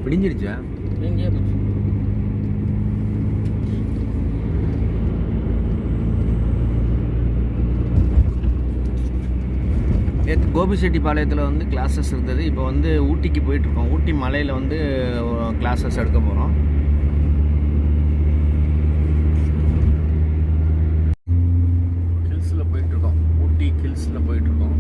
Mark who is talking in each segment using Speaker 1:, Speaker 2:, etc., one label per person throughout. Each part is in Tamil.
Speaker 1: விடிஞ்சிருச்சா?
Speaker 2: விடிஞ்சே போச்சு.
Speaker 1: நேற்று கோபிச்செட்டிப்பாளையத்தில் வந்து கிளாஸஸ் இருந்தது. இப்போ வந்து ஊட்டிக்கு போயிட்டுருக்கோம். ஊட்டி மலையில் வந்து கிளாஸஸ் எடுக்க போகிறோம். ஹில்ஸில் போயிட்டுருக்கோம். ஊட்டி ஹில்ஸில் போயிட்டுருக்கோம்.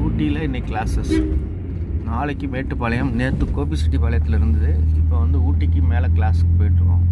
Speaker 1: ஊட்டியில் இன்னைக்கு கிளாஸஸ், நாளைக்கு மேட்டுப்பாளையம். நேற்று கோபிச்செட்டிப்பாளையத்தில் இருந்தது. இப்போ வந்து ஊட்டிக்கு மேலே கிளாஸுக்கு போயிட்டுருக்கோம்.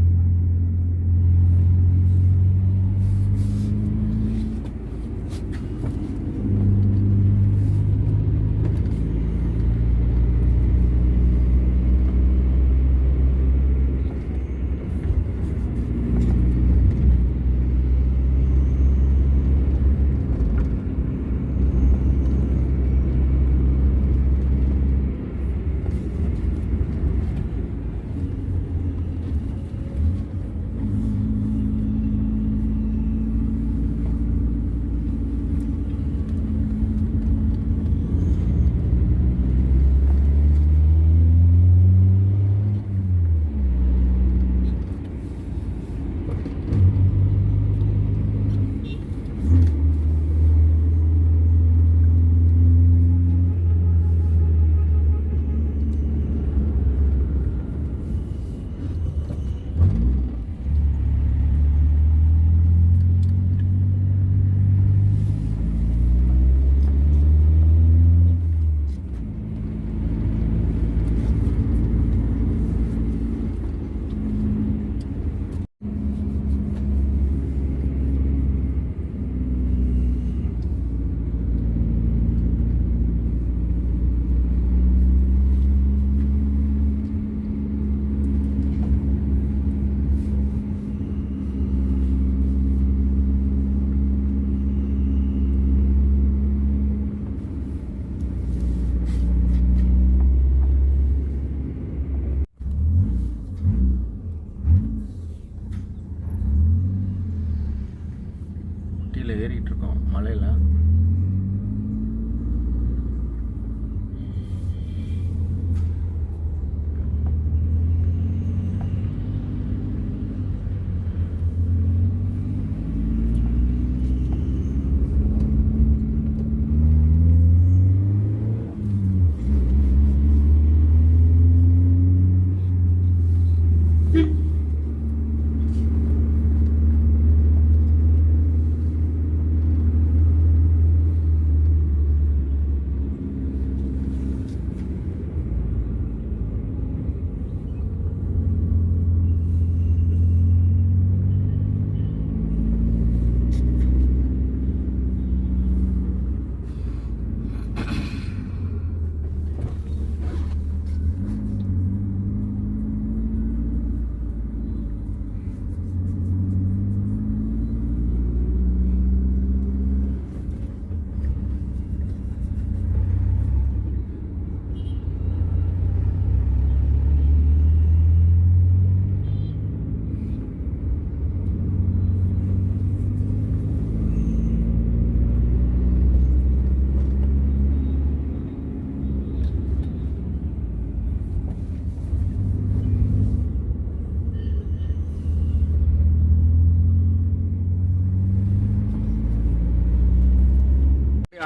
Speaker 1: ஊட்டியில் ஏறிட்டு இருக்கோம் மலையில்.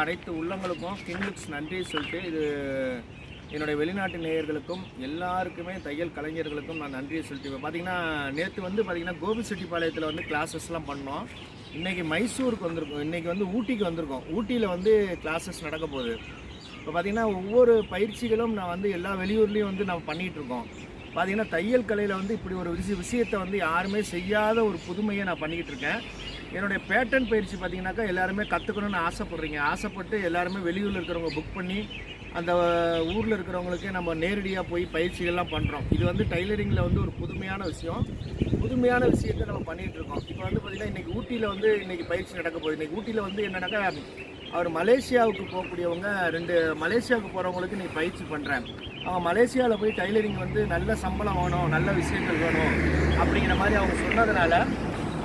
Speaker 1: அனைத்து உள்ளங்களுக்கும் கிங்லுக்ஸ் நன்றி சொல்லிட்டு, இது என்னுடைய வெளிநாட்டு நேயர்களுக்கும் எல்லாருக்குமே தையல் கலைஞர்களுக்கும் நான் நன்றியை சொல்லிட்டு, இப்போ பார்த்தீங்கன்னா நேற்று வந்து பார்த்திங்கன்னா கோபிச்செட்டிப்பாளையத்தில் வந்து கிளாஸஸ்லாம் பண்ணோம். இன்றைக்கி மைசூருக்கு வந்திருக்கோம். இன்றைக்கி வந்து ஊட்டிக்கு வந்திருக்கோம். ஊட்டியில் வந்து கிளாஸஸ் நடக்க போகுது. இப்போ பார்த்திங்கன்னா ஒவ்வொரு பயிற்சிகளும் நான் வந்து எல்லா வெளியூர்லேயும் வந்து நம்ம பண்ணிகிட்ருக்கோம். பார்த்திங்கன்னா தையல் கலையில் வந்து இப்படி ஒரு விஷயத்தை வந்து யாருமே செய்யாத ஒரு புதுமையை நான் பண்ணிக்கிட்டு இருக்கேன். என்னுடைய பேட்டர்ன் பயிற்சி பார்த்திங்கனாக்கா எல்லாருமே கற்றுக்கணுன்னு ஆசைப்பட்றீங்க. ஆசைப்பட்டு எல்லாருமே வெளியூரில் இருக்கிறவங்க புக் பண்ணி அந்த ஊரில் இருக்கிறவங்களுக்கே நம்ம நேரடியாக போய் பயிற்சிகள்லாம் பண்ணுறோம். இது வந்து டைலரிங்கில் வந்து ஒரு புதுமையான விஷயத்தை நம்ம பண்ணிகிட்ருக்கோம். இப்போ வந்து பார்த்திங்கன்னா இன்றைக்கி ஊட்டியில் வந்து இன்றைக்கி பயிற்சி நடக்க போகுது. இன்றைக்கி ஊட்டியில் வந்து என்னென்னாக்கா அவர் மலேசியாவுக்கு போகக்கூடியவங்க 2 மலேசியாவுக்கு போகிறவங்களுக்கு நீ பயிற்சி பண்ணுறேன். அவங்க மலேசியாவில் போய் டைலரிங் வந்து நல்ல சம்பளம் வேணும், நல்ல விஷயங்கள் வேணும் அப்படிங்கிற மாதிரி அவங்க சொன்னதுனால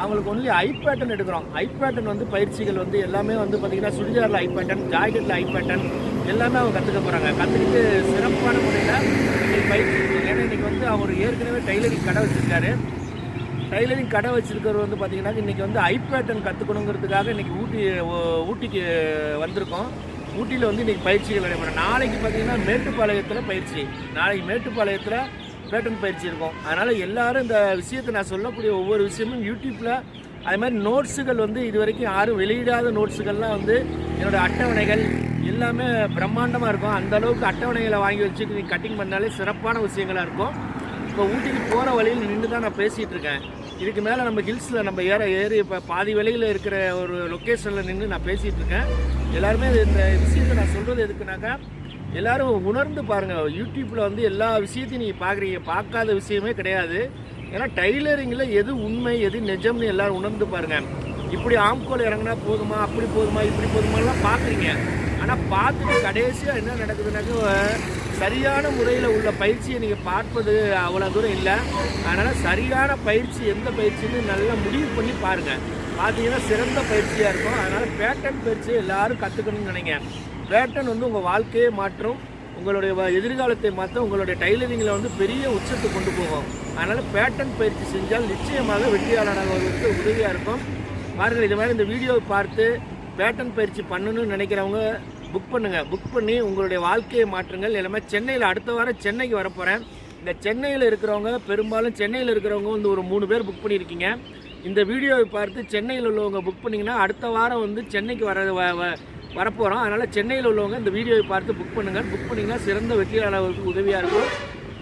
Speaker 1: அவங்களுக்கு ஒன்லி ஐ பேட்டர்ன் எடுக்கிறோம். ஐ பேட்டர்ன் வந்து பயிற்சிகள் வந்து எல்லாமே வந்து பார்த்திங்கன்னா சுடிதாரில் ஐ பேட்டர்ன், ஜாக்கெட்டில் ஐ பேட்டர்ன் எல்லாமே அவங்க கற்றுக்க போகிறாங்க. கற்றுக்கிட்டு சிறப்பான முறையில் இன்றைக்கி பயிற்சி இருக்குது. ஏன்னா இன்றைக்கி வந்து அவர் ஏற்கனவே டைலரிங் கடை வச்சுருக்காரு. டைலரிங் கடை வச்சுருக்கிறவர் வந்து பார்த்திங்கன்னா இன்றைக்கி வந்து ஐ பேட்டர்ன் கற்றுக்கணுங்கிறதுக்காக இன்றைக்கி ஊட்டிக்கு வந்திருக்கோம். ஊட்டியில் வந்து இன்றைக்கி பயிற்சிகள் நடைபெறும். நாளைக்கு பார்த்திங்கன்னா மேட்டுப்பாளையத்தில் பயிற்சி, நாளைக்கு மேட்டுப்பாளையத்தில் பேட்டர்ன் பயிற்சி இருக்கும். அதனால் எல்லோரும் இந்த விஷயத்தை நான் சொல்லக்கூடிய ஒவ்வொரு விஷயமும் யூடியூப்பில் அது மாதிரி நோட்ஸுகள் வந்து இது வரைக்கும் யாரும் வெளியிடாத நோட்ஸுகள்லாம் வந்து என்னோடய அட்டவணைகள் எல்லாமே பிரம்மாண்டமாக இருக்கும். அந்தளவுக்கு அட்டவணைகளை வாங்கி வச்சு நீங்கள் கட்டிங் பண்ணாலே சிறப்பான விஷயங்களாக இருக்கும். இப்போ ஊட்டிக்கு போகிற வழியில் நின்று தான் நான் பேசிகிட்டு இருக்கேன். இதுக்கு மேலே நம்ம ஹில்ஸில் நம்ம ஏறி இப்போ பாதி வழியில் இருக்கிற ஒரு லொக்கேஷனில் நின்று நான் பேசிகிட்டு இருக்கேன். எல்லாருமே இந்த விஷயத்தை நான் சொல்கிறது எதுக்குனாக்கா எல்லோரும் உணர்ந்து பாருங்கள். யூடியூப்பில் வந்து எல்லா விஷயத்தையும் நீங்கள் பார்க்குறீங்க, பார்க்காத விஷயமே கிடையாது. ஏன்னா டைலரிங்கில் எது உண்மை எது நிஜம்னு எல்லோரும் உணர்ந்து பாருங்கள். இப்படி ஆம்கோல் இறங்கினா போதுமா, அப்படி போதுமா, இப்படி போதுமாலாம் பார்க்குறீங்க. ஆனால் பார்த்துட்டு கடைசியாக என்ன நடக்குதுனாக்கா சரியான முறையில் உள்ள பயிற்சியை நீங்கள் பார்ப்பது அவ்வளோ தூரம் இல்லை. அதனால் சரியான பயிற்சி எந்த பயிற்சின்னு நல்லா முடிவு பண்ணி பாருங்கள். பார்த்தீங்கன்னா சிறந்த பயிற்சியாக இருக்கும். அதனால் பேட்டர்ன் பயிற்சியை எல்லோரும் கற்றுக்கணும்னு நினைங்க. பேட்டர்ன் வந்து உங்கள் வாழ்க்கையை மாற்றும், உங்களுடைய எதிர்காலத்தை மாற்ற, உங்களுடைய டைலரிங்கில் வந்து பெரிய உச்சத்தை கொண்டு போகும். அதனால் பேட்டர்ன் பயிற்சி செஞ்சால் நிச்சயமாக வெற்றியாளராக வருவதற்கு உதவியாக இருக்கும். பாருங்கள், இது மாதிரி இந்த வீடியோவை பார்த்து பேட்டர்ன் பயிற்சி பண்ணணும்னு நினைக்கிறவங்க புக் பண்ணுங்கள். புக் பண்ணி உங்களுடைய வாழ்க்கையை மாற்றுங்கள். எல்லாமே சென்னையில் அடுத்த வாரம் சென்னைக்கு வரப்போகிறேன். இந்த சென்னையில் இருக்கிறவங்க பெரும்பாலும் சென்னையில் இருக்கிறவங்க வந்து ஒரு 3 பேர் புக் பண்ணியிருக்கீங்க. இந்த வீடியோவை பார்த்து சென்னையில் உள்ளவங்க புக் பண்ணிங்கன்னா அடுத்த வாரம் வந்து சென்னைக்கு வரப்போகிறோம். அதனால் சென்னையில் உள்ளவங்க இந்த வீடியோவை பார்த்து புக் பண்ணுங்கள். புக் பண்ணிங்கன்னா சிறந்த வெற்றியாளர்களுக்கு உதவியாக இருக்கும்.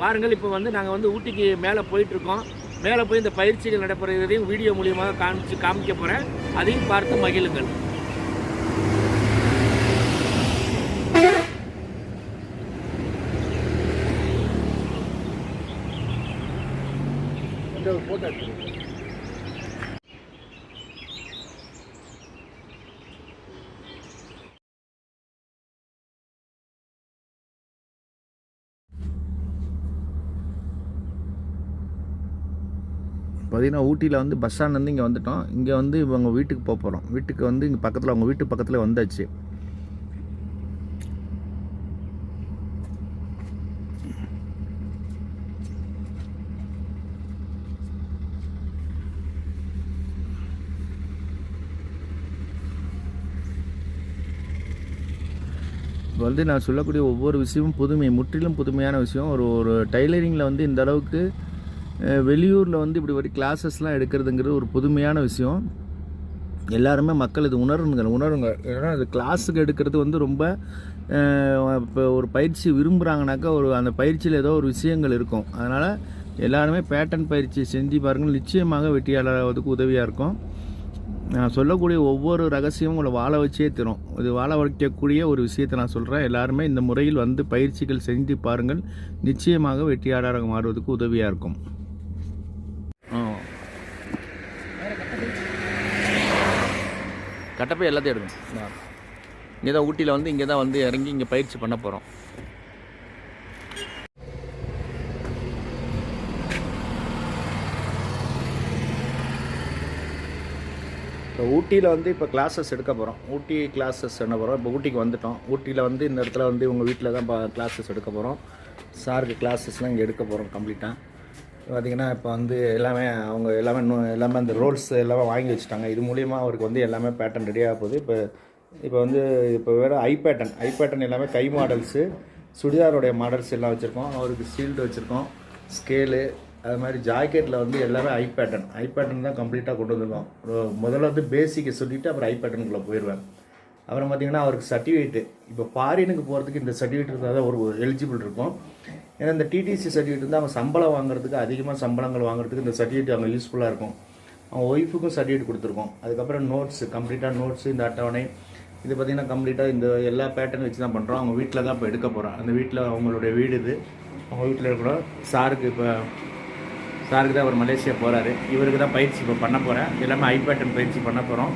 Speaker 1: பாருங்கள், இப்போ வந்து நாங்கள் வந்து ஊட்டிக்கு மேலே போயிட்டுருக்கோம். மேலே போய் இந்த பயிற்சிகள் நடைபெறுவதையும் வீடியோ மூலியமாக காமிக்க போகிறேன். அதையும் பார்த்து மகிழுங்கள். போட்டோ
Speaker 2: பார்த்திங்கன்னா ஊட்டியில் வந்து பஸ் ஸ்டாண்ட்லேருந்து இங்கே வந்துட்டோம். இங்கே வந்து இவங்க வீட்டுக்கு போகிறோம். வீட்டுக்கு வந்து இங்கே பக்கத்தில் அவங்க வீட்டு பக்கத்தில் வந்தாச்சு. இப்போ வந்து நான் சொல்லக்கூடிய ஒவ்வொரு விஷயமும் புதுமை, முற்றிலும் புதுமையான விஷயம். ஒரு டைலரிங்கில் வந்து இந்த அளவுக்கு வெளியூரில் வந்து இப்படி ஒரு கிளாஸஸ்லாம் எடுக்கிறதுங்கிறது ஒரு புதுமையான விஷயம். எல்லாருமே மக்கள் இது உணருங்க. ஏன்னா அது கிளாஸுக்கு எடுக்கிறது வந்து ரொம்ப இப்போ ஒரு பயிற்சி விரும்புகிறாங்கனாக்கா அந்த பயிற்சியில் ஏதோ ஒரு விஷயங்கள் இருக்கும். அதனால் எல்லாருமே பேட்டர்ன் பயிற்சி செஞ்சு பாருங்கள், நிச்சயமாக வெற்றியாளர்களுக்கு உதவியாக இருக்கும். நான் சொல்லக்கூடிய ஒவ்வொரு ரகசியமும் உங்களை வாழ வச்சே தரும். இது வாழ வைக்கக்கூடிய ஒரு விஷயத்தை நான் சொல்கிறேன். எல்லாருமே இந்த முறையில் வந்து பயிற்சிகள் செஞ்சு பாருங்கள், நிச்சயமாக வெற்றியாளராக மாறுவதற்கு உதவியாக இருக்கும். கட்டப்பை எல்லாத்தையும் எடுக்கணும். இங்கே தான் ஊட்டியில் வந்து இங்கே தான் வந்து இறங்கி இங்கே பயிற்சி பண்ண போகிறோம். இப்போ ஊட்டியில் வந்து இப்போ கிளாஸஸ் எடுக்க போகிறோம். ஊட்டி கிளாஸஸ் என்ன போகிறோம். இப்போ ஊட்டிக்கு வந்துட்டோம். ஊட்டியில் வந்து இந்த இடத்துல வந்து உங்கள் வீட்டில் தான் கிளாஸஸ் எடுக்க போகிறோம். சாருக்கு கிளாஸஸ்லாம் இங்கே எடுக்க போகிறோம் கம்ப்ளீட்டாக. பார்த்திங்கன்னா இப்போ வந்து அவங்க எல்லாமே அந்த ரோல்ஸ் எல்லாமே வாங்கி வச்சுட்டாங்க. இது மூலிமா அவருக்கு வந்து எல்லாமே பேட்டர்ன் ரெடியாக போகுது. இப்போ வேறு ஐ பேட்டர்ன் எல்லாமே கை மாடல்ஸு, சுடிதாரோடைய மாடல்ஸ் எல்லாம் வச்சுருக்கோம். அவருக்கு ஷீல்டு வச்சுருக்கோம், ஸ்கேலு, அது மாதிரி ஜாக்கெட்டில் வந்து எல்லாமே ஐ பேட்டர்ன் தான் கம்ப்ளீட்டாக கொண்டு வந்துருக்கோம். முதல்ல வந்து பேசிக்கை சொல்லிவிட்டு அப்புறம் ஐ பேட்டர்னுக்குள்ளே போயிடுவேன். அப்புறம் பார்த்திங்கன்னா அவருக்கு சர்டிஃபிகேட்டு, இப்போ ஃபாரினுக்கு போகிறதுக்கு இந்த சர்டிஃபிகேட் இருந்தால் தான் ஒரு எலிஜிபிள் இருக்கும். ஏன்னா இந்த டிடிசி சர்டிஃபிகேட் வந்து அவங்க சம்பளம் வாங்குறதுக்கு, அதிகமாக சம்பளங்கள் வாங்குறதுக்கு இந்த சர்டிஃபிகேட் அவங்க யூஸ்ஃபுல்லாக இருக்கும். அவங்க ஒய்ஃபுக்கும் சர்டிஃபிகேட் கொடுத்துருக்கோம். அதுக்கப்புறம் கம்ப்ளீட்டாக நோட்ஸு, இந்த அட்டவணை, இது பார்த்திங்கன்னா கம்ப்ளீட்டாக இந்த எல்லா பேட்டர்ன் வச்சு தான் பண்ணுறோம். அவங்க வீட்டில் தான் இப்போ எடுக்க போகிறோம். அந்த வீட்டில் அவங்களுடைய வீடு இது. அவங்க வீட்டில் இருக்கிறோம். சாருக்கு தான் அவர் மலேசியா போகிறாரு. இவருக்கு தான் பயிற்சி இப்போ பண்ண போகிறேன். எல்லாமே ஐ பேட்டர்ன் பயிற்சி பண்ண போகிறோம்.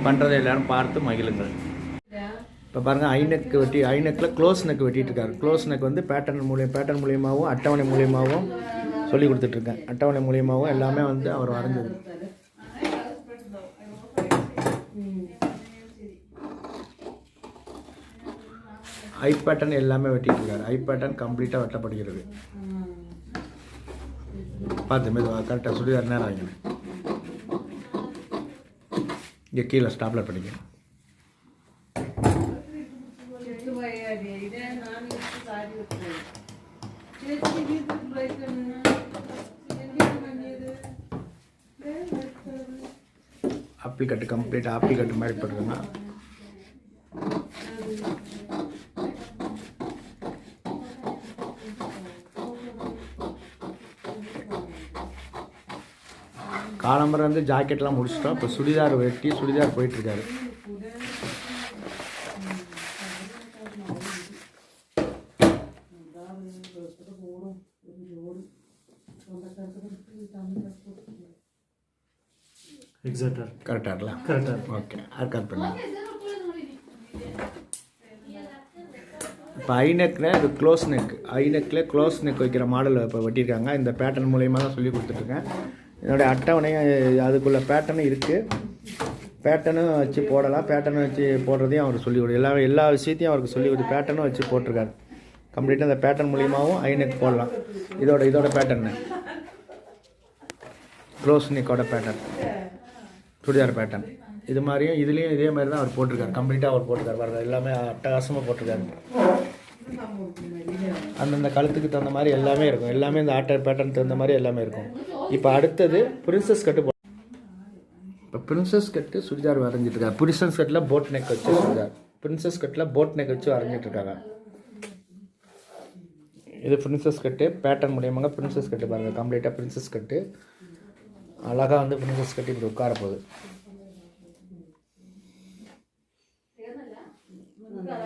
Speaker 2: பண்ணுறதை எல்லோரும் பார்த்து மகிழுங்கள். இப்போ பாருங்கள் ஐநெக்கில் க்ளோஸ் நெக் வெட்டிட்டு இருக்காரு. க்ளோஸ் நெக் வந்து பேட்டர்ன் மூலியமாகவும் அட்டவணை மூலியமாகவும் சொல்லி கொடுத்துட்ருக்கேன். அட்டவணை மூலியமாகவும் எல்லாமே வந்து அவர் வரைஞ்சது. ஐ பேட்டர்ன் எல்லாமே வெட்டிட்டு இருக்காரு. ஐ பேட்டர்ன் கம்ப்ளீட்டாக வெட்டப்படுகிறது. பார்த்து மெதுவாக கரெக்டாக சுடிதார் நேரம் வாங்கினேன். இங்கே கீழே ஸ்டாப்லர் பண்ணிக்கணும். ஆப்பிள் கட்டு கம்ப்ளீட்டாக ஆப்பிள் கட்டு மாதிரி போட்டுருங்க. காலம்பரம் வந்து ஜாக்கெட்லாம் முடிச்சிட்டோம். இப்போ சுடிதார் வெட்டி சுடிதார் போயிட்டுருக்காரு. கரெக்டாக ஓகே கரெக்ட் பண்ண. இப்போ ஐநெக்கில் இது க்ளோஸ் நெக். ஐநெக்கில் க்ளோஸ் நெக் வைக்கிற மாடல் இப்போ வெட்டியிருக்காங்க. இந்த பேட்டர்ன் மூலியமாக தான் சொல்லி கொடுத்துட்ருக்கேன். என்னுடைய அட்டவணையும் அதுக்குள்ளே பேட்டர்னும் இருக்குது. பேட்டர்னும் வச்சு போடலாம். பேட்டர்னும் வச்சு போடுறதையும் அவர் சொல்லி கொடு. எல்லா விஷயத்தையும் அவருக்கு சொல்லி கொடுத்து பேட்டர்னும் வச்சு போட்டிருக்காரு. கம்ப்ளீட்டாக அந்த பேட்டர்ன் மூலியமாகவும் ஐநெக் போடலாம். இதோட பேட்டர்னு க்ளோஸ் நெக்கோட பேட்டர்ன் சுடிதார் பேட்டர்ன் இது மாதிரியும் இதுலேயும் இதே மாதிரி தான் அவர் போட்டிருக்காரு. கம்ப்ளீட்டாக அவர் போட்டிருக்காரு. வர எல்லாமே அட்டகாசமாக போட்டிருக்காரு. அந்தந்த கழுத்துக்கு தகுந்த மாதிரி எல்லாமே இருக்கும். எல்லாமே இந்த ஆட்டர் பேட்டர்ன் தகுந்த மாதிரி எல்லாமே இருக்கும். இப்போ அடுத்தது பிரின்சஸ் கட்டு. இப்போ பிரின்சஸ் கட்டு சுடிதார் வரைஞ்சிட்ருக்காரு. பிரின்சஸ் கட்டில் போட் நெக் வச்சு சுடிதார். பிரின்சஸ் கட்டில் போட் நெக் வச்சு வரைஞ்சிட்ருக்காங்க. இது பிரின்சஸ் கட்டு பேட்டர்ன் மூலியமாக பிரின்சஸ் கட்டு பாருங்கள். கம்ப்ளீட்டாக பிரின்சஸ் கட்டு அழகாக வந்து பிரின்சஸ் கட்டு இப்படி உட்கார போகுது.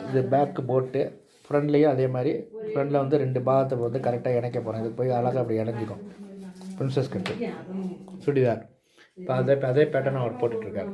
Speaker 2: இது பேக்கு போட்டு ஃப்ரண்ட்லேயும் அதே மாதிரி ஃப்ரண்டில் வந்து 2 பாகத்தை வந்து கரெக்டாக இணைக்க போகிறேன். இது போய் அழகாக அப்படி இணைஞ்சிக்கும். பிரின்சஸ் கட்டு சுடிதார். இப்போ அதே பேட்டர்ன் அவர் போட்டுட்ருக்காரு.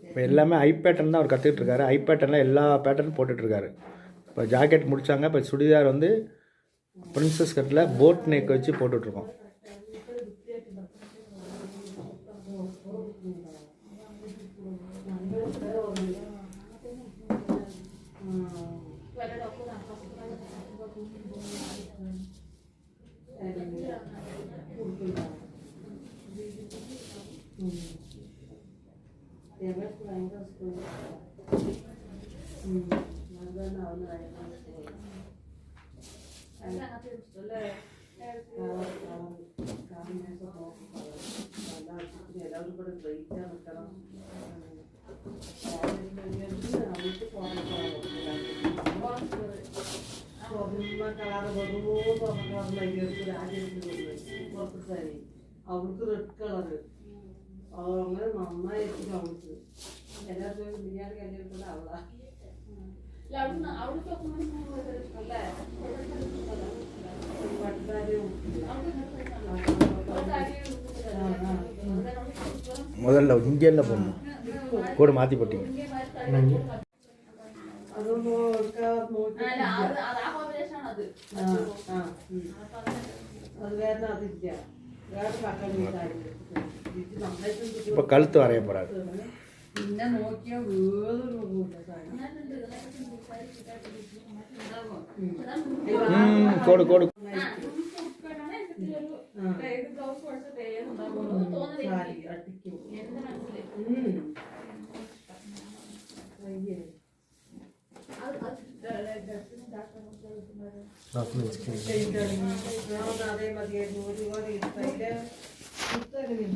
Speaker 2: இப்போ எல்லாமே ஐ பேட்டர்ன் தான் அவர் கற்றுக்கிட்டு இருக்காரு. ஐ பேட்டர்னில் எல்லா பேட்டர்னும் போட்டுட்ருக்காரு. இப்போ ஜாக்கெட் முடித்தாங்க. இப்போ சுடிதார் வந்து பிரின்சஸ் கட்டில் போட் நெக் வச்சு போட்டுட்ருக்கோம்.
Speaker 3: அவளுக்கு ரெட் கலரு அவங்க நന്നായി அவளுக்கு எல்லாரும் பிரியாணி கல்யாணம் அவளா
Speaker 2: முதல்ல இங்கே போடணும். கூட மாற்றி போட்டீங்க. இப்போ கழுத்து வரைய போறாரு. கோடு கோடு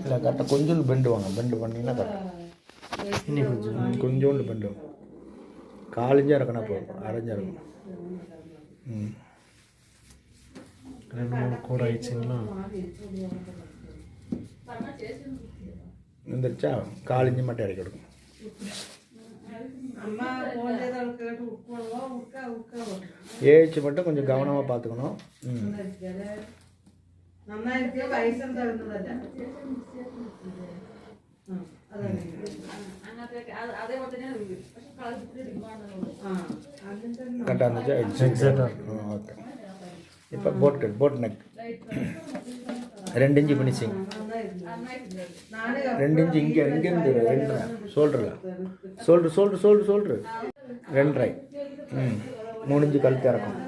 Speaker 2: இல்லை கரெக்டாக கொஞ்சம் பெண்டு வாங்க. பெண்டு பண்ணிங்கன்னா கரெக்டாக கொஞ்சோண்டு பெண்டு காலிஞ்சாக இருக்கணும் போதும், அரைஞ்சாக இருக்கும். ம்
Speaker 4: 2-3 கோடு ஆயிடுச்சுங்களா?
Speaker 2: வந்துருச்சா? காலிஞ்சி மட்டும் இறக்கி கொடுக்கும். ஏச்சு மட்டும் கொஞ்சம் கவனமாக பார்த்துக்கணும். ம் கரெக்டாக இருந்துச்சா?
Speaker 4: எக்ஸாக்டாக.
Speaker 2: ஓகே. இப்போ boat neck 2 inch finishing. 2 inch இங்கேருந்து 2 ஷோல்டரில் ஷோல்ட்ரு 2.5. 3 இன்ச்சு கழுத்து இறக்கும்.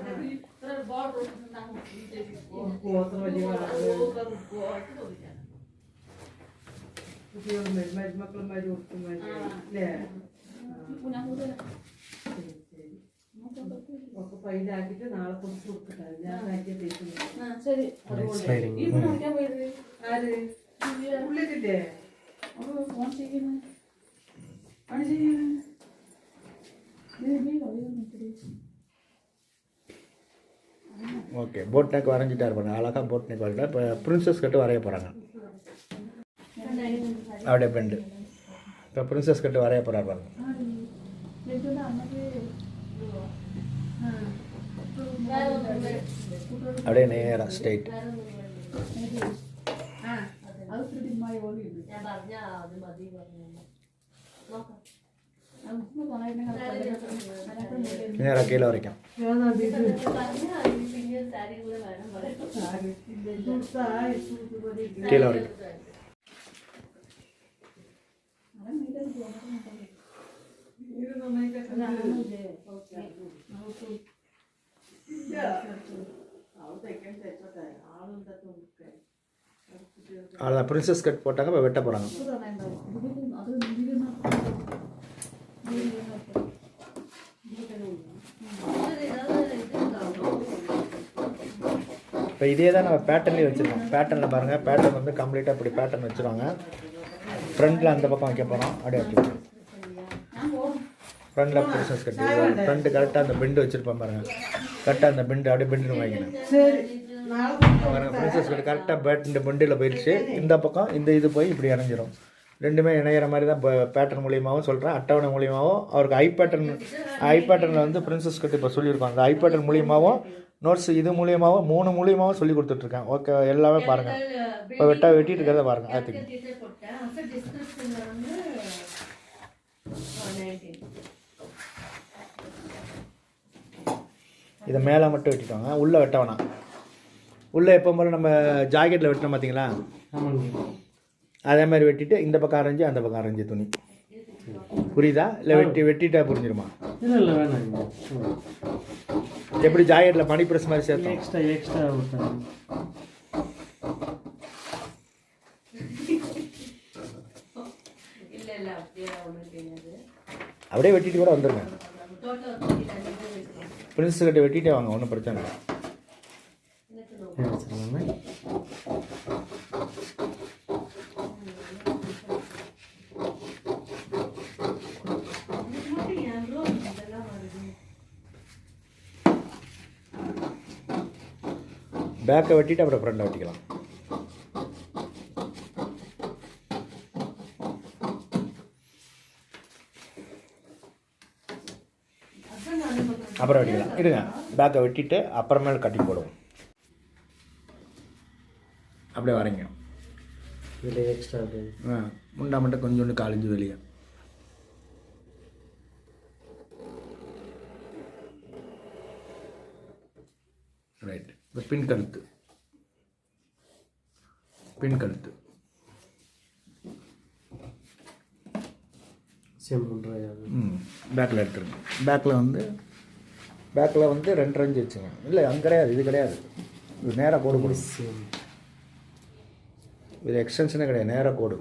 Speaker 2: ஓகே, போட் நெக் வரைஞ்சிட்டா இருப்பாங்க. அழகாக போட் நெக் வரைஞ்சிட்டா. இப்போ பிரின்சஸ் கட்டு வரைய போகிறாங்க. அப்படியே பெண்டு. இப்போ பிரின்சஸ் கட்டு வரைய போகிறாரு பாருங்க. அப்படியே நேராக ஸ்ட்ரைட். நேராக கீழே வரைக்கும். கீழே வரைக்கும். அவ்வளோதான், பிரின்சஸ் கட் போட்டாங்க. இப்போ வெட்ட போகிறாங்க. இப்போ இதே தான் நம்ம பேட்டர்ன்லேயே வச்சுருக்கோம். பேட்டர்னில் பாருங்கள், பேட்டர்ன் வந்து கம்ப்ளீட்டாக இப்படி பேட்டர்ன் வச்சுருவாங்க. ஃப்ரண்ட்டில் அந்த பக்கம் வைக்க போகிறோம். அப்படியே வச்சுருக்கோம். ஃப்ரண்ட்டில் பிரின்சஸ் கட். ஃப்ரண்ட்டு கரெக்டாக அந்த பெண்டு வச்சுருப்போம் பாருங்கள். கரெக்டாக அந்த பெண்டு அப்படியே பெண்டு வைக்கணும். பாருங்கள், பிரின்சஸ் கட் கரெக்டாக இந்த பெண்டில் போயிடுச்சு. இந்த பக்கம் இந்த இது போய் இப்படி இறஞ்சிரும். ரெண்டுமே இணையிற மாதிரி தான் பேட்டர்ன் மூலியமாகவும் சொல்கிறேன், அட்டவணை மூலியமாகவும். அவருக்கு ஐ பேட்டர்னில் வந்து பிரின்சஸ் கட் இப்போ சொல்லியிருக்கோம். அந்த ஐ பேட்டர்ன் மூலியமாகவும் நோட்ஸ் இது மூலியமாகவும் 3 மூலியமாகவும் சொல்லி கொடுத்துட்ருக்கேன். ஓகே, எல்லாமே பாருங்கள். இப்போ வெட்டிட்டு இருக்கிறத பாருங்கள். அதுக்கு இதை மேலே மட்டும் வெட்டிட்டோங்க. உள்ளே வெட்ட வேணாம். உள்ளே எப்போ போல நம்ம ஜாக்கெட்டில் வெட்டினோம் பார்த்தீங்களா, அதே மாதிரி வெட்டிட்டு இந்த பக்கம் அரைஞ்சி அந்த பக்கம் அரைஞ்சி துணி. புரியுதா? இல்லை வெட்டிட்டா புரிஞ்சிருமா?
Speaker 4: இல்லை வேணாம்.
Speaker 2: எப்படி ஜாக்கெட்டில் மணி ப்ரெஸ் மாதிரி சேர்த்தோம்.
Speaker 4: எக்ஸ்ட்ரா
Speaker 2: அப்படியே வெட்டிட்டு கூட வந்துருங்க. பிரின்சஸ் கட்டை வெட்டிட்டே வாங்க, ஒன்றும் பிரச்சனை இல்லை. பேக்கை வெட்டிட்டு அப்புறம் ஃப்ரண்டை வெட்டிக்கலாம். அப்புறம் வெட்டிக்கலாம். இருங்க, பேக்கை வெட்டிட்டு அப்புறமேல் கட்டி போடுவோம். அப்படியே வரைங்க.
Speaker 4: இதில் எக்ஸ்ட்ரா
Speaker 2: முண்டா மட்டும் கொஞ்சோண்டு காலிஞ்சு வெளியே. ரைட். இப்போ பின் கழுத்து
Speaker 4: சேம் பண்ணுறாங்க.
Speaker 2: பேக்கில் எடுத்துருங்க. பேக்கில் வந்து 2 இன்ச்சு வச்சுங்க. இல்லை, அங்கே கிடையாது, இது கிடையாது. இது நேராக கோடு போடும். இது எக்ஸ்டென்ஷனே கிடையாது, நேராக கோடு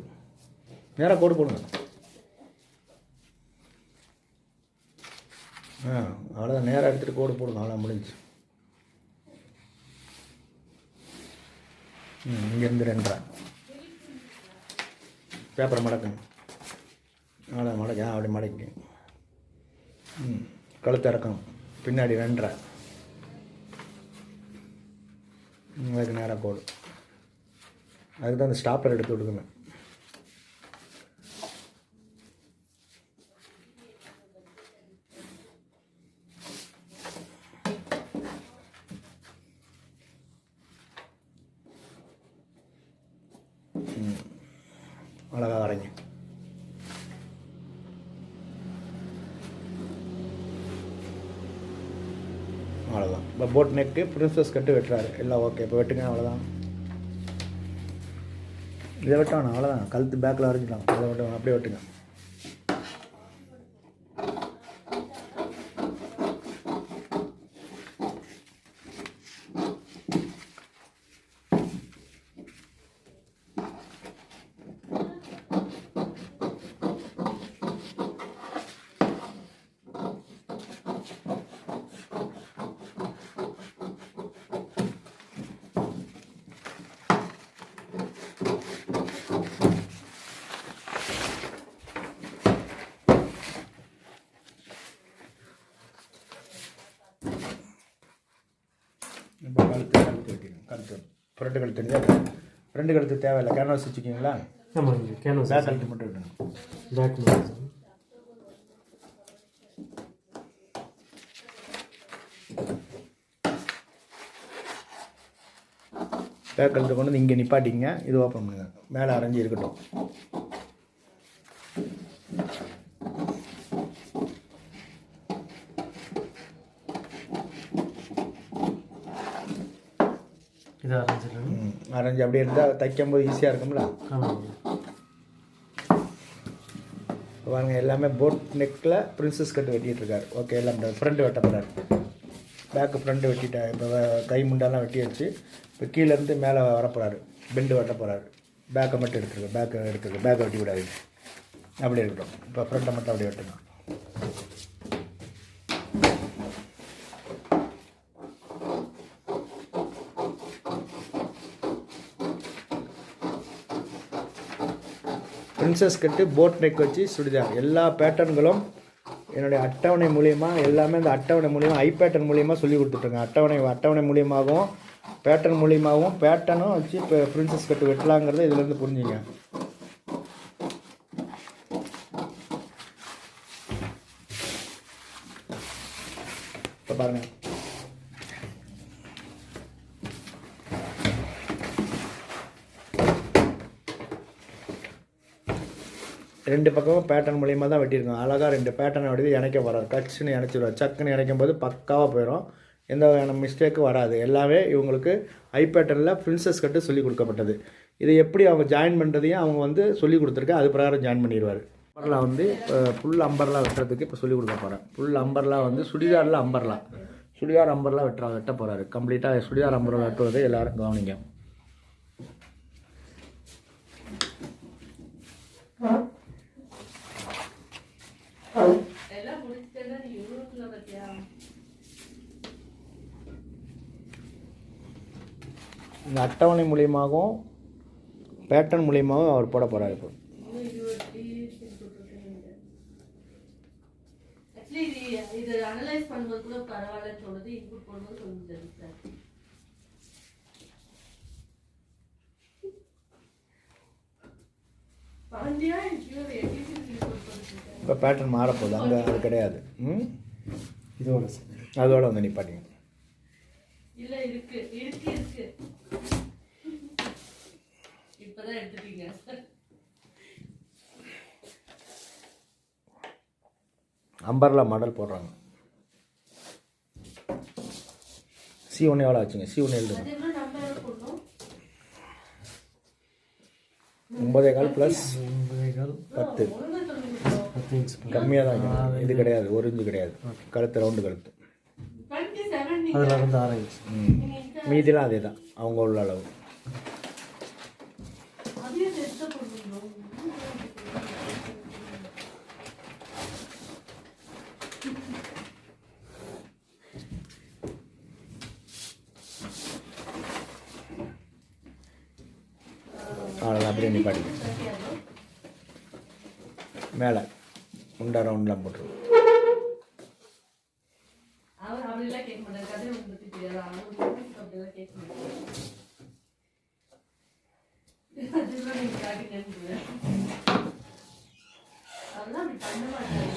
Speaker 2: போடுங்க. அவ்வளோதான், நேராக எடுத்துகிட்டு கோடு போடுங்க. அவ்வளோ முடிஞ்சு. இங்கேருந்து 2.5 பேப்பரை மடக்குங்க. அவ்வளோ மடக்க அப்படி மடக்கி கழுத்து இறக்கணும் பின்னாடி 2.5 அதுக்கு நேராக கோடு. அதுக்கு தான் அந்த ஸ்டாப்பர் எடுத்து விடுக்கணும். அழகாக வரைங்க. அவ்வளோதான். இப்போ போட் நெக்கு பிரின்சஸ் கட்டு வெட்டுறாரு. எல்லாம் ஓகே. இப்போ வெட்டுங்க. அவ்வளோதான். இதை வெட்டணும். அவ்வளோதான். கழுத்து பேக்கில் வரைஞ்சிக்கலாம். அதை வெட்டணும். அப்படியே வெட்டுங்க. இப்போ கழுத்து வெட்டிடுங்க. கழுத்து ஃப்ரெண்டு கழுத்து தெரியாது. ஃப்ரெண்டு கழுத்து தேவையில்லை. கேன்வாஸ் வச்சுக்கிங்களா?
Speaker 4: ஆமாங்க. கேன்வாஸ்
Speaker 2: பேக் கழுத்து மட்டும் விட்டுருங்க.
Speaker 4: பேக் மட்டும்.
Speaker 2: பேக் கழுத்து கொண்டு வந்து இங்கே நிப்பாட்டிங்க. இது ஓப்பன் பண்ணுங்க. மேலே அரைஞ்சி இருக்கட்டும்.
Speaker 4: இதை அரைஞ்சிடலாம்.
Speaker 2: அரைஞ்சி அப்படியே இருந்தால் தைக்கும்போது ஈஸியாக இருக்கும்ல.
Speaker 4: ஆமாங்க.
Speaker 2: பாருங்கள், எல்லாமே போட் நெக்கில் பிரின்சஸ் கட்டு வெட்டிகிட்ருக்காரு. ஓகே. எல்லாம் ஃப்ரெண்டு வெட்ட போகிறாரு. பேக்கு ஃப்ரெண்டு வெட்டிட்டேன். இப்போ கை முண்டெல்லாம் வெட்டியாச்சு. இப்போ கீழேருந்து மேலே வரப்போகிறாரு. பெண்டு வெட்ட போகிறாரு. பேக்கை மட்டும் எடுத்துருக்கு. பேக்கை வெட்டி விடாது. அப்படி இருக்கட்டும். இப்போ ஃப்ரெண்டை மட்டும் அப்படியே வெட்டணும். பிரின்சஸ் கட்டு போட் நெக் வச்சு சுடிதார் எல்லா பேட்டர்ன்களும் என்னுடைய அட்டவணை மூலிமா எல்லாமே இந்த அட்டவணை மூலிமா ஐ பேட்டர்ன் மூலிமா சொல்லி கொடுத்துட்ருங்க. அட்டவணை மூலியமாகவும் பேட்டர்ன் மூலியமாகவும் பேட்டர்னும் வச்சு இப்போ பிரின்சஸ் கட்டு வெட்டலாங்கிறத இதுலேருந்து புரிஞ்சுங்க. இப்போ பாருங்கள், ரெண்டு பக்கமும் பேட்டர்ன் மூலியமாக தான் வெட்டியிருக்கோம். அழகாக 2 பேட்டர்னை வடிவு இணைக்க வராது. கட்சுன்னு இணைச்சிடுவார். சக்குன்னு இணைக்கும் போது பக்காவாக போயிடும். எந்த வகையான மிஸ்டேக்கும் வராது. எல்லாமே இவங்களுக்கு ஐ பேட்டர்னில் பிரின்சஸ் கட்டு சொல்லி கொடுக்கப்பட்டது. இதை எப்படி அவங்க ஜாயின் பண்ணுறதையும் அவங்க வந்து சொல்லி கொடுத்துருக்கேன். அது பிரகாரம் ஜாயின் பண்ணிடுவார். அம்பர்லா வந்து இப்போ ஃபுல் அம்பர்லா வெட்டுறதுக்கு இப்போ சொல்லி கொடுக்க போகிறேன். ஃபுல் அம்பர்லா வந்து சுடிதாரில் சுடிதார் அம்பர்லா வெட்ட போகிறாரு. கம்ப்ளீட்டாக சுடிதார் அம்பர்லா வெட்டுவதை எல்லோரும் கவனிங்க. இந்த அட்டவணை மூலியமாகவும் பேட்டர்ன் மூலியமாகவும் அவர் போட போகிறார். இப்போ
Speaker 3: இது அனலைஸ் பண்ணும்போது கூட பரவாயில்ல சொல்லுது. இன்புட் பண்ணும்போது கொஞ்சம் சார்.
Speaker 2: இப்போ பேட்டர்ன் மாறப்போகுது. அங்கே அது கிடையாது. அதோட வந்து நிப்பாட்டிங்க.
Speaker 3: இல்ல இருக்கு இருக்கு இருக்கு. இப்பதான் எடுத்துட்டீங்க.
Speaker 2: அம்பர்லா மாடல் போடுறாங்க. C1 எவ்வளோ ஆச்சுங்க? C1 எழுதுங்க. 9.25 ப்ளஸ் 10 கம்மியாக தான் இருக்குது. இது கிடையாது. 1 இன்ச்சு கிடையாது. கழுத்து ரவுண்டு கழுத்து.
Speaker 4: அதில் வந்து 6 இன்ச்.
Speaker 2: மீதிலாம் அதே தான் அவங்க உள்ள அளவு. அவ்வளோதான். அப்படியே நிப்பாட்டிங்க. மேலே உண்டா ரவுண்ட்லாம் போட்டுருவோம்.
Speaker 3: அவர் அப்படிலாம் கேட்க மாட்டாரு, கதை பற்றி தெரியாது, அவருக்கு அப்படிலாம் கேட்க மாட்டாரு. அதுதான் நீங்க காட்டுங்க, அதெல்லாம் அப்படி பண்ண மாட்டாங்க.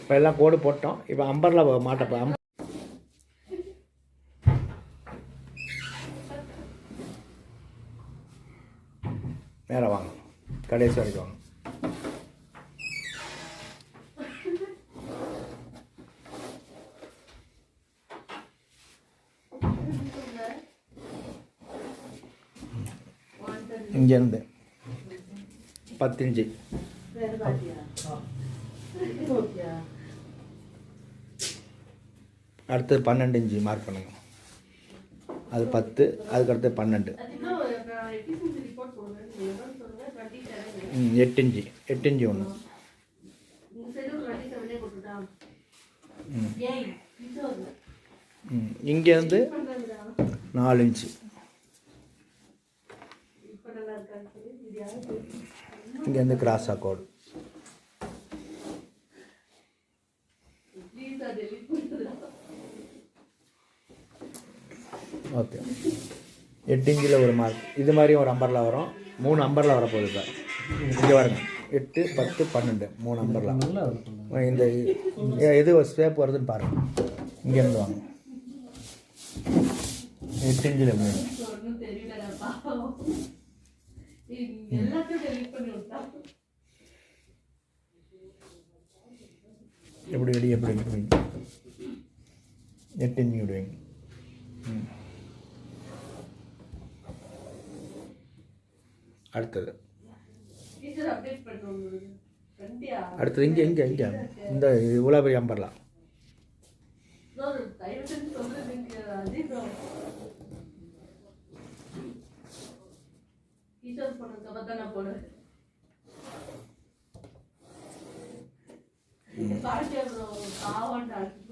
Speaker 2: இப்போ எல்லாம் கோடு போட்டோம். இப்போ அம்பர்லா மாட்டப்போ மேலே வாங்க, கடைசி வரைக்கும் வாங்க. இங்கேருந்து 10 இன்ச்சு அடுத்தது 12 இன்ச்சு மார்க் பண்ணுங்க. அது 10, அதுக்கடுத்து 12. 8 இன்ச்சு 8 இன்ச்சு ஒன்று. இங்கேருந்து 4 இன்ச்சு. இங்கேருந்து கிராஸாக கோடு. ஓகே, 8 இன்ச்சில் ஒரு மார்க். இது மாதிரியும் ஒரு அம்பர்லா வரும். 3 அம்பர்லா வரப்போகுது. இப்போ இங்கே பாருங்க, 8, 10, 12 3 அம்பர்லா. இந்த எது ஸ்டேப் வருதுன்னு பாருங்கள். இங்கேருந்து வாங்க, 8 இன்ச்சில் எப்படி எப்படி வெளியே எப்படி விடுவீங்க? 8 இன்ச்சு விடுவீங்க. அடுத்தது இங்கே இங்கே இங்கே இந்த இவ்வளோ பெரிய அம்பர்லாம்.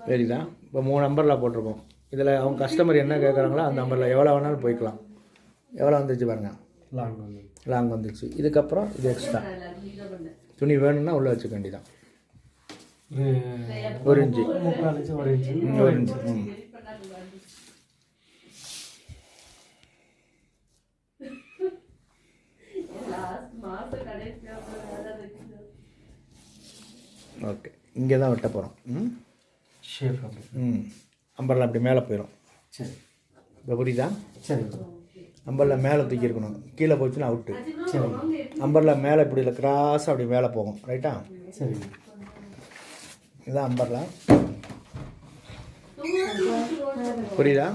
Speaker 2: சரிதான். இப்போ 3 நம்பரில் போட்டிருக்கோம். இதில் அவங்க கஸ்டமர் என்ன கேட்குறாங்களோ அந்த நம்பரில் எவ்வளோ வேணாலும் போய்க்கலாம். எவ்வளோ வந்துச்சு பாருங்கள், லாங் வந்துச்சு. இதுக்கப்புறம் இது எக்ஸ்ட்ரா துணி வேணும்னா உள்ளே வச்சுக்க வேண்டியதான். 1 இன்ச்சு 1 இன்ச்சு. ஓகே, இங்கே தான் வெட்ட போகிறோம். அம்பரில் அப்படி மேலே போயிடும்.
Speaker 4: சரி,
Speaker 2: இப்போ புரியுதா?
Speaker 4: சரி.
Speaker 2: அம்பரில் மேலே தூக்கி இருக்கணும். கீழே போச்சுன்னா அவுட்டு. அம்பரில் மேலே இப்படி இல்லை, கிராஸாக அப்படி மேலே போகும். ரைட்டா?
Speaker 4: சரி.
Speaker 2: இதுதான் அம்பரில். புரியுதா?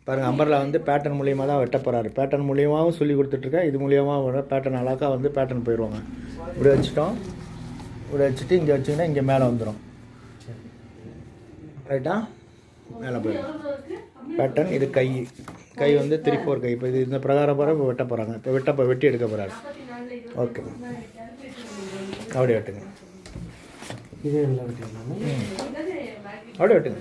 Speaker 2: பாருங்கள், அம்பரில் வந்து பேட்டர்ன் மூலியமாக தான் வெட்ட போகிறாரு. பேட்டர்ன் மூலியமாகவும் சொல்லி கொடுத்துட்ருக்கேன். இது மூலியமாக வர பேட்டர்ன் அழகாக வந்து பேட்டர்ன் போயிடுவாங்க. இப்படி வச்சுட்டோம். இப்படி வச்சுட்டு இங்கே வச்சிங்கன்னா இங்கே மேலே வந்துடும். ரைட்டா? மேலே போயிடும் பேட்டர்ன். இது கை வந்து 3/4 கை. இப்போ இது இந்த பிரகாரம் போகிற இப்போ வெட்ட போகிறாங்க. இப்போ வெட்டி எடுக்க போகிறாரு. ஓகே, அப்படியே வெட்டுங்க. அப்படியே வெட்டுங்க.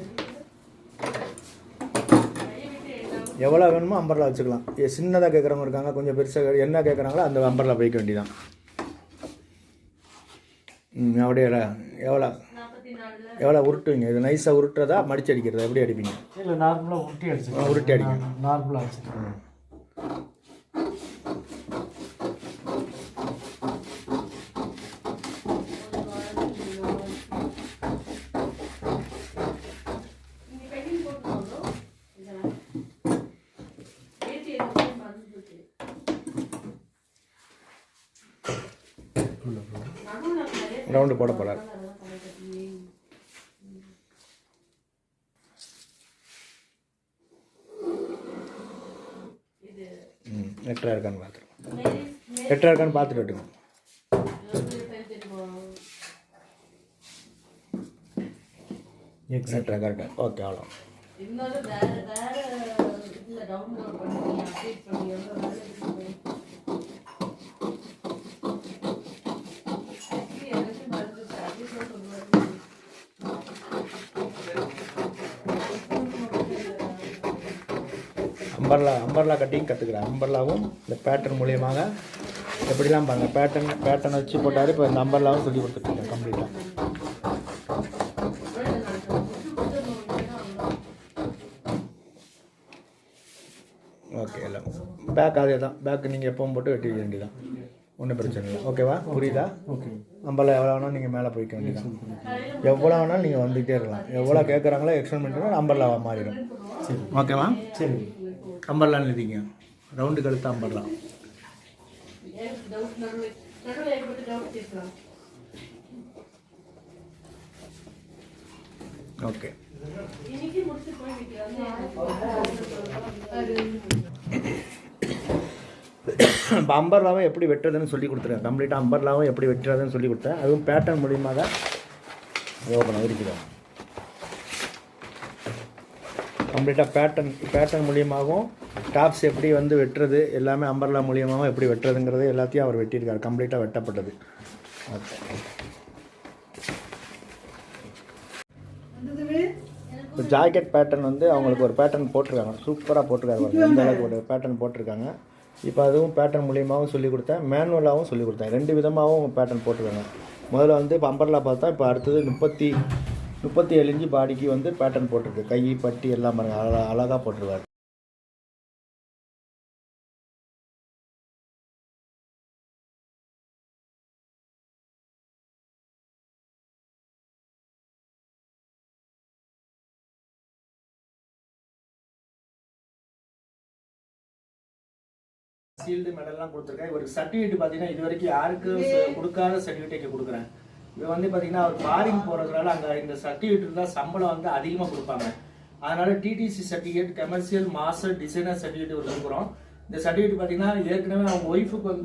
Speaker 2: எவ்வளோ வேணுமோ அம்பரில் வச்சுக்கலாம். சின்னதாக கேட்குறவங்க இருக்காங்க, கொஞ்சம் பெருசாக என்ன கேட்குறாங்களோ அந்த அம்பரில் போய்க்க வேண்டியதான். அப்படியே எவ்வளோ உருட்டுவீங்க? இது நைஸாக உருட்டுறதா மடிச்சு அடிக்கிறதா? எப்படி அடிப்பீங்க?
Speaker 4: இல்லை, நார்மலாக உருட்டி அடிச்சு.
Speaker 2: உருட்டி அடிங்க.
Speaker 4: நார்மலாக அடிச்சு.
Speaker 2: ரவுண்டு போட போகிறார். எட்டரை இருக்கான்னு பார்த்துருக்கோம். எட்டரை இருக்கான்னு பார்த்துட்டு விட்டுங்க. எட்டரை கரெக்டாக. ஓகே, அவ்வளோ. Umbrella cutting கற்றுக்குறேன். அம்பர்லாவும் இந்த பேட்டர்ன் மூலியமாக எப்படிலாம் பாருங்கள், பேட்டர்ன் வச்சு போட்டார். இப்போ இந்த அம்பர்லாவும் சொல்லி கொடுத்துட்ருக்கேன் கம்ப்ளீட்டாக. ஓகே, எல்லாம் பேக் அதே தான். பேக்கு நீங்கள் எப்பவும் போட்டு வெட்டி வேண்டியதான், ஒன்றும் பிரச்சனை இல்லை. ஓகேவா, புரியுதா?
Speaker 4: ஓகே.
Speaker 2: நம்மள எவ்வளோ வேணாலும் நீங்கள் மேலே போய்க்க வேண்டியதான். எவ்வளோ வேணாலும் நீங்கள் வந்துகிட்டே இருக்கலாம். எவ்வளோ கேட்குறாங்களோ எக்ஸ்டெண்ட் பண்ணிட்டு அம்பர்லாவா மாறிடும்.
Speaker 4: சரி,
Speaker 2: ஓகேவா?
Speaker 4: சரி.
Speaker 2: அம்பர்லான்னு எழுதிங்க, ரவுண்டு கழுத்து அம்பர்லா. ஓகே, இப்போ அம்பர்லாவை எப்படி வெட்டுறதுன்னு சொல்லி கொடுத்துருக்கேன். கம்ப்ளீட்டாக அம்பர்லாவும் எப்படி வெட்டுறதுன்னு சொல்லி கொடுத்தேன். அதுவும் பேட்டர்ன் மூலியமாக தான் ஓப்பன் இருக்கிறோம். கம்ப்ளீட்டாக பேட்டர்ன் மூலியமாகவும் டாப்ஸ் எப்படி வந்து வெட்டுறது எல்லாமே அம்பர்லா மூலியமாகவும் எப்படி வெட்டுறதுங்கிறது எல்லாத்தையும் அவர் வெட்டியிருக்காரு. கம்ப்ளீட்டாக வெட்டப்பட்டது. ஓகே, இப்போ ஜாக்கெட் பேட்டர்ன் வந்து அவங்களுக்கு ஒரு பேட்டர்ன் போட்டிருக்காங்க, சூப்பராக போட்டிருக்காரு. இந்த அளவுக்கு ஒரு பேட்டர்ன் போட்டிருக்காங்க. இப்போ அதுவும் பேட்டர்ன் மூலியமாகவும் சொல்லிக் கொடுத்தேன், மேனுவலாகவும் சொல்லிக் கொடுத்தேன். 2 விதமாகவும் பேட்டர்ன் போட்டிருக்காங்க. முதல்ல வந்து இப்போ அம்பர்லா பார்த்தா, இப்போ அடுத்தது 37 இன்ச்சு பாடிக்கு வந்து பேட்டர்ன் போட்டிருக்கு. கை பட்டி எல்லாம் பாருங்கள், அழகாக போட்டிருக்காரு. சீல்டு மெடல்லாம் கொடுத்துருக்கேன். இவருக்கு சர்டிஃபிகேட் பார்த்தீங்கன்னா இது வரைக்கும் யாருக்கும் கொடுக்காத சர்டிஃபிகேட் கொடுக்குறேன். இது வந்து பார்த்தீங்கன்னா அவர் ஃபாரின் போகிறதுனால அங்கே இந்த சர்டிஃபிகேட் இருந்தால் சம்பளம் வந்து அதிகமாக கொடுப்பாங்க. அதனால DTC certificate, commercial master designer certificate ஒரு கொடுக்குறோம். இந்த சர்டிஃபிகேட் பார்த்தீங்கன்னா ஏற்கனவே அவங்க ஒய்ஃபுக்கு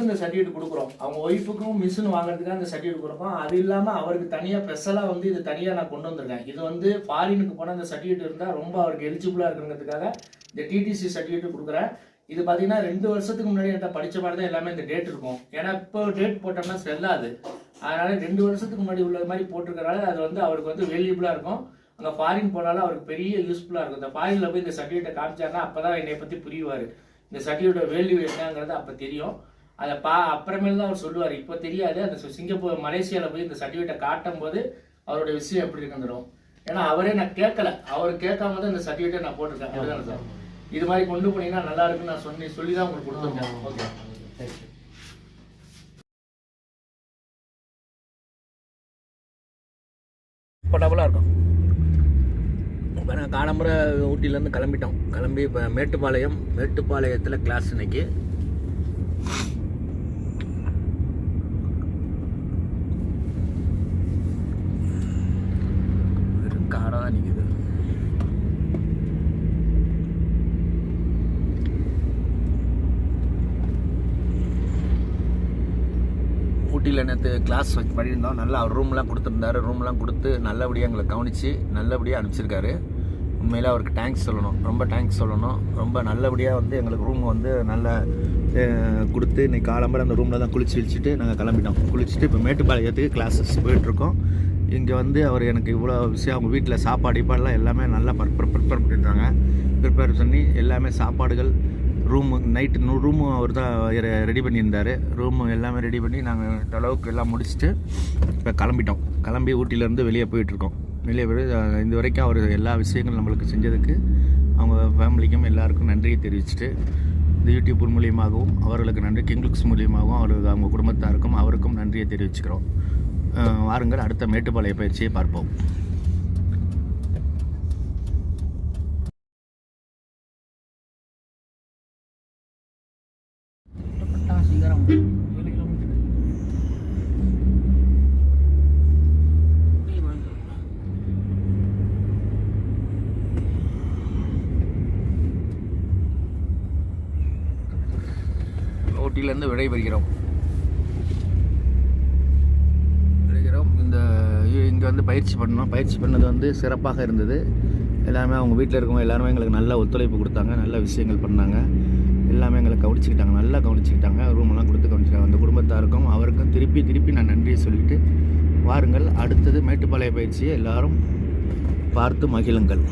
Speaker 2: இந்த சர்டிஃபிகேட் கொடுக்குறோம். அவங்க ஒய்ஃபுக்கும் மிஷின் வாங்குறதுக்காக இந்த சர்டிஃபிகேட் கொடுப்போம். அது இல்லாமல் அவருக்கு தனியாக ஸ்பெஷலாக வந்து இது தனியாக நான் கொண்டு வந்திருக்கேன். இது வந்து ஃபாரினுக்கு போனால் இந்த சர்டிஃபிகேட் இருந்தால் ரொம்ப அவருக்கு எலிஜிபிளாக இருக்குங்கிறதுக்காக இந்த டிடிசி சர்டிஃபிகேட் கொடுக்குறேன். இது பார்த்தீங்கன்னா 2 வருஷத்துக்கு முன்னாடி என்கிட்ட படித்த மாதிரி தான் எல்லாமே இந்த டேட் இருக்கும். ஏன்னா இப்போ டேட் போட்டோம்னா செல்லாது. அதனால 2 வருஷத்துக்கு முன்னாடி உள்ளது மாதிரி போட்டிருக்கனால அது வந்து அவருக்கு வந்து வேல்யூபிளாக இருக்கும். அங்கே ஃபாரின் போனாலும் அவருக்கு பெரிய யூஸ்ஃபுல்லாக இருக்கும். இந்த ஃபாரினில் போய் இந்த சர்டிஃபிகேட்டை காமிச்சாருன்னா அப்போ தான் என்னை பற்றி புரியுவார். இந்த சர்டிஃபிகேட்டோட வேல்யூ என்னங்கிறது அப்போ தெரியும். அதை அப்புறமேல தான் அவர் சொல்லுவார். இப்போ தெரியாது. அந்த சிங்கப்பூர் மலேசியாவில் போய் இந்த சர்டிஃபிகேட்டை காட்டும் போது அவருடைய விஷயம் எப்படி இருக்குன்னு. ஏன்னா அவரே நான் கேட்கல, அவர் கேட்காம தான் இந்த சர்டிஃபிகேட்டை நான் போட்டிருக்கேன். அப்படிதானே சார்? இது மாதிரி கொண்டு போனீங்கன்னா நல்லா இருக்குன்னு நான் சொல்லி தான் உங்களுக்கு கொடுத்துருக்கேன். ஓகே, கம்ஃபர்டபுளாக இருக்கும். இப்போ நாங்கள் காலம்புரை ஊட்டியிலேருந்து கிளம்பி இப்போ மேட்டுப்பாளையத்தில் கிளாஸ் இன்னைக்கு. காராக தான் நிற்குது. ஊட்டியில் நேற்று கிளாஸ் வச்சு பண்ணியிருந்தோம். நல்லா அவர் ரூம்லாம் கொடுத்துருந்தாரு. ரூம்லாம் கொடுத்து நல்லபடியாக எங்களை கவனித்து நல்லபடியாக அனுப்பிச்சிருக்காரு. உண்மையில் அவருக்கு தேங்க்ஸ் சொல்லணும், ரொம்ப தேங்க்ஸ் சொல்லணும். ரொம்ப நல்லபடியாக வந்து எங்களுக்கு ரூம் வந்து நல்லா கொடுத்து இன்றைக்கி காலம்பரம் அந்த ரூமில் தான் குளிச்சுட்டு நாங்கள் கிளம்பிட்டோம். குளிச்சுட்டு இப்போ மேட்டுப்பாளையத்துக்கு கிளாஸஸ் போயிட்டுருக்கோம். இங்கே வந்து அவர் எனக்கு இவ்வளோ விஷயம், அவங்க வீட்டில் சாப்பாடு எல்லாமே நல்லா ப்ரிப்பேர் பண்ணியிருந்தாங்க. ப்ரிப்பேர் பண்ணி எல்லாமே சாப்பாடுகள், நைட்டு ரூமும் அவர் தான் ரெடி பண்ணியிருந்தார். ரூமு எல்லாமே ரெடி பண்ணி நாங்கள் இந்த அளவுக்கு எல்லாம் முடிச்சுட்டு இப்போ கிளம்பி ஊட்டியிலேருந்து வெளியே போயிட்டுருக்கோம். வெளியே போய் இந்த வரைக்கும் அவர் எல்லா விஷயங்களும் நம்மளுக்கு செஞ்சதுக்கு அவங்க ஃபேமிலிக்கும் எல்லாருக்கும் நன்றியை தெரிவிச்சுட்டு, இந்த யூடியூப் மூலியமாகவும் அவர்களுக்கு நன்றி, கிங்லுக்ஸ் மூலியமாகவும் அவருக்கு அவங்க குடும்பத்தாருக்கும் அவருக்கும் நன்றியை தெரிவிச்சுக்கிறோம். வாருங்கள், அடுத்த மேட்டுப்பாளைய பயிற்சியை பார்ப்போம். ஊட்டியிலேருந்து விடைபெறுகிறோம். இங்கே வந்து பயிற்சி பண்ணது வந்து சிறப்பாக இருந்தது. எல்லாமே அவங்க வீட்டில் இருக்கவங்க எல்லாருமே எங்களுக்கு நல்ல ஒத்துழைப்பு கொடுத்தாங்க, நல்ல விஷயங்கள் பண்ணாங்க. எல்லாமே எங்களை நல்லா கவனிச்சுக்கிட்டாங்க. ரூமெல்லாம் கொடுத்து கவனிச்சிட்டாங்க. அந்த குடும்பத்தாருக்கும் அவருக்கும் திருப்பி நான் நன்றியை சொல்லிவிட்டு வாருங்கள், அடுத்தது மேட்டுப்பாளைய பயிற்சியை எல்லோரும் பார்த்து மகிழுங்கள்.